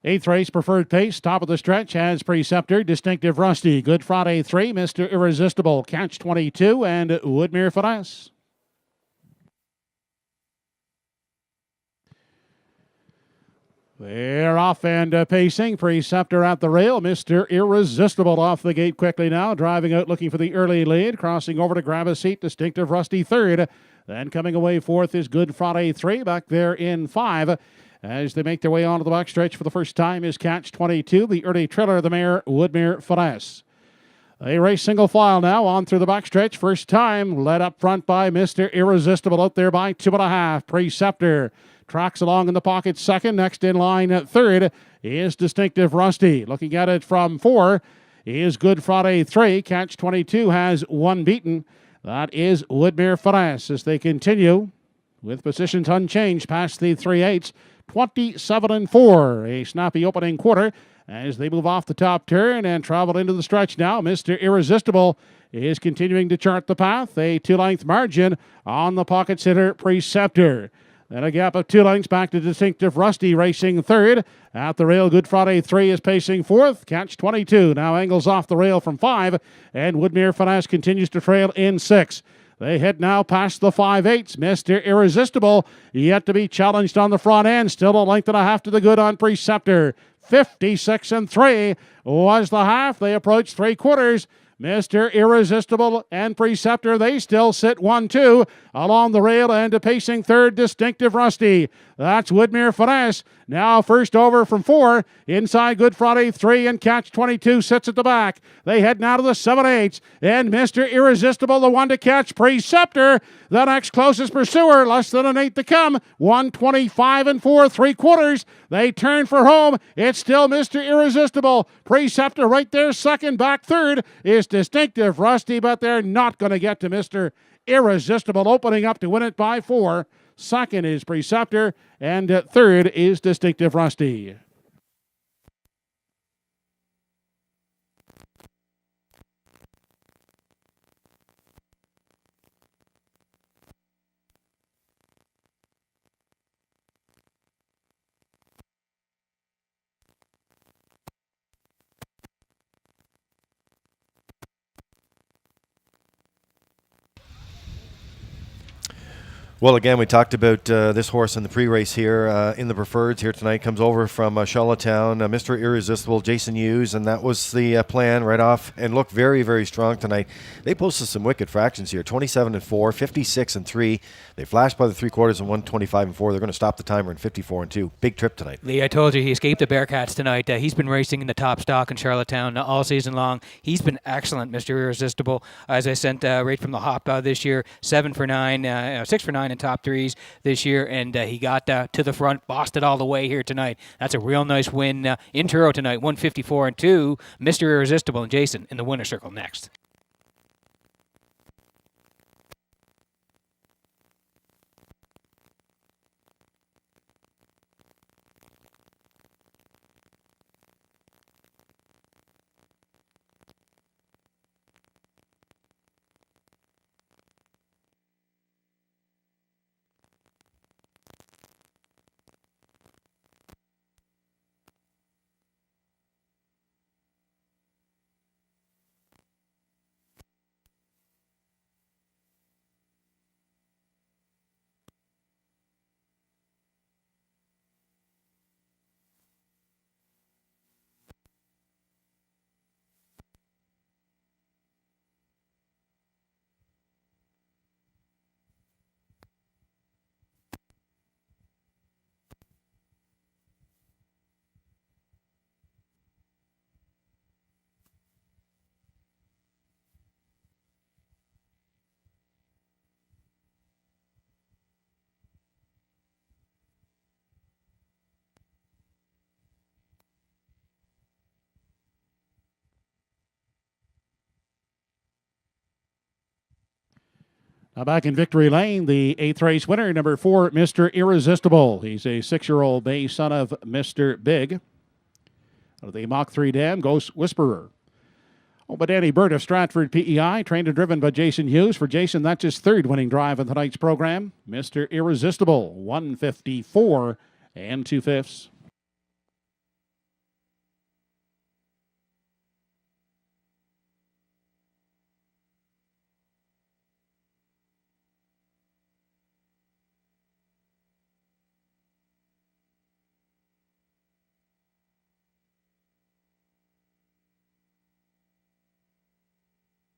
Eighth race, Preferred Pace, top of the stretch, has Preceptor, Distinctive Rusty, Good Friday 3, Mr. Irresistible, Catch 22, and Woodmere Finesse. They're off and pacing. Preceptor at the rail. Mr. Irresistible off the gate quickly now. Driving out looking for the early lead. Crossing over to grab a seat. Distinctive Rusty third. Then coming away fourth is Good Friday 3. Back there in 5. As they make their way onto the backstretch for the first time is Catch 22. The early trailer of the mare, Woodmere Finesse. They race single file now on through the backstretch. First time led up front by Mr. Irresistible out there by 2.5. Preceptor tracks along in the pocket second. Next in line at third is Distinctive Rusty. Looking at it from 4 is Good Friday 3. Catch 22 has one beaten. That is Woodmere Finesse as they continue with positions unchanged past the 3/8. 27-4. A snappy opening quarter as they move off the top turn and travel into the stretch now. Mr. Irresistible is continuing to chart the path. A 2-length margin on the pocket sitter Preceptor. Then a gap of 2 lengths back to Distinctive Rusty racing third. At the rail, Good Friday 3 is pacing fourth. Catch 22 now angles off the rail from 5. And Woodmere Finesse continues to trail in 6. They head now past the 5/8. Mr. Irresistible yet to be challenged on the front end. Still a length and a half to the good on Preceptor. 56-3 was the half. They approach 3/4. Mr. Irresistible and Preceptor, they still sit 1-2 along the rail and pacing third, Distinctive Rusty. That's Woodmere Finesse. Now first over from 4. Inside Good Friday 3 and Catch 22 sits at the back. They head now to the 7/8. And Mr. Irresistible, the one to catch, Preceptor. The next closest pursuer, less than an 8 to come. 125 4 3/4. They turn for home. It's still Mr. Irresistible. Preceptor right there second. Back third is Distinctive Rusty, but they're not going to get to Mr. Irresistible, opening up to win it by 4. Second is Preceptor, and third is Distinctive Rusty. Well, again, we talked about this horse in the pre-race here in the Preferreds here tonight. Comes over from Charlottetown, Mr. Irresistible, Jason Hughes, and that was the plan right off and looked very, very strong tonight. They posted some wicked fractions here, 27-4, 56-3. They flashed by the 3/4 and 125-4. They're going to stop the timer in 54-2. Big trip tonight. Lee, I told you he escaped the Bearcats tonight. He's been racing in the top stock in Charlottetown all season long. He's been excellent, Mr. Irresistible. As I sent right from the hop this year, 7 for 9, 6 for 9 in top threes this year, and he got to the front, bossed it all the way here tonight. That's a real nice win in Truro tonight, 154-2. Mr. Irresistible and Jason in the winner's circle next. Now back in victory lane, the 8th race winner, number 4, Mr. Irresistible. He's a 6-year-old bay son of Mr. Big. Out of the Mach 3 Dam, Ghost Whisperer. Oh, but Danny Bird of Stratford PEI, trained and driven by Jason Hughes. For Jason, that's his 3rd winning drive in tonight's program. Mr. Irresistible, 154 2/5.